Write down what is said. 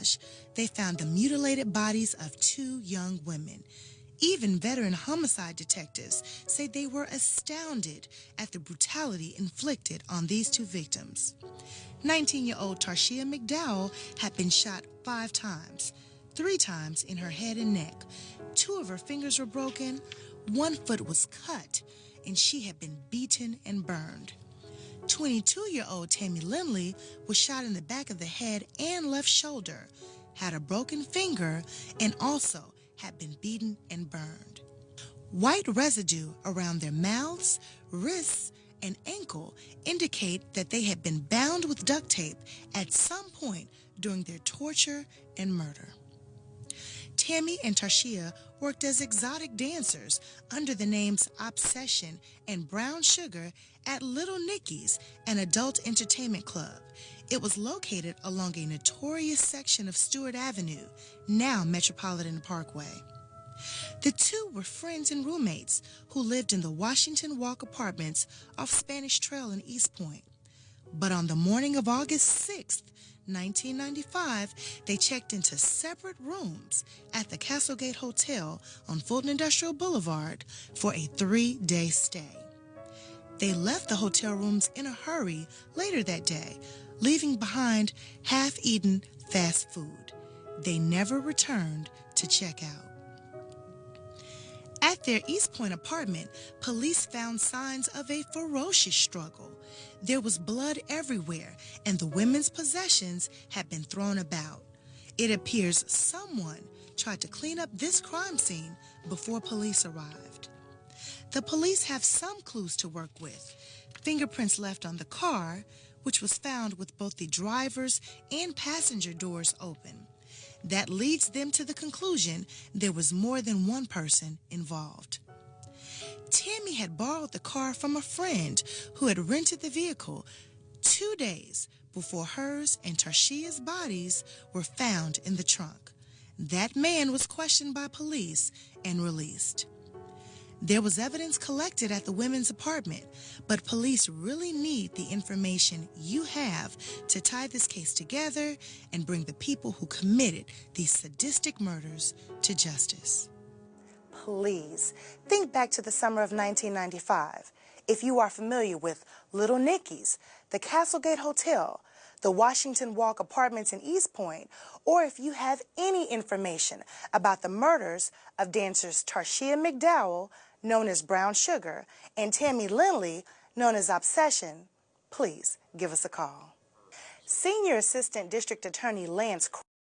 garage, they found the mutilated bodies of two young women. Even veteran homicide detectives say they were astounded at the brutality inflicted on these two victims. 19-year-old Tarshia McDowell had been shot 5 times, 3 times in her head and neck. 2 of her fingers were broken, 1 foot was cut, and she had been beaten and burned. 22-year-old Tammy Lindley was shot in the back of the head and left shoulder, had a broken finger, and also had been beaten and burned. White residue around their mouths, wrists, and ankle indicate that they had been bound with duct tape at some point during their torture and murder. Tammy and Tarshia worked as exotic dancers under the names Obsession and Brown Sugar at Little Nicky's, an adult entertainment club. It was located along a notorious section of Stewart Avenue, now Metropolitan Parkway. The two were friends and roommates who lived in the Washington Walk apartments off Spanish Trail in East Point. But on the morning of August 6th, 1995, they checked into separate rooms at the Castlegate Hotel on Fulton Industrial Boulevard for a 3-day stay. They left the hotel rooms in a hurry later that day, leaving behind half-eaten fast food. They never returned to check out. At their East Point apartment, police found signs of a ferocious struggle. There was blood everywhere, and the women's possessions had been thrown about. It appears someone tried to clean up this crime scene before police arrived. The police have some clues to work with. Fingerprints left on the car, which was found with both the driver's and passenger doors open. That leads them to the conclusion there was more than one person involved. Tammy had borrowed the car from a friend who had rented the vehicle 2 days before hers and Tarshia's bodies were found in the trunk. That man was questioned by police and released. There was evidence collected at the women's apartment, but police really need the information you have to tie this case together and bring the people who committed these sadistic murders to justice. Please, think back to the summer of 1995. If you are familiar with Little Nicky's, the Castlegate Hotel, the Washington Walk apartments in East Point, or if you have any information about the murders of dancers Tarshia McDowell, known as Brown Sugar, and Tammy Lindley, known as Obsession, please give us a call. Senior Assistant District Attorney Lance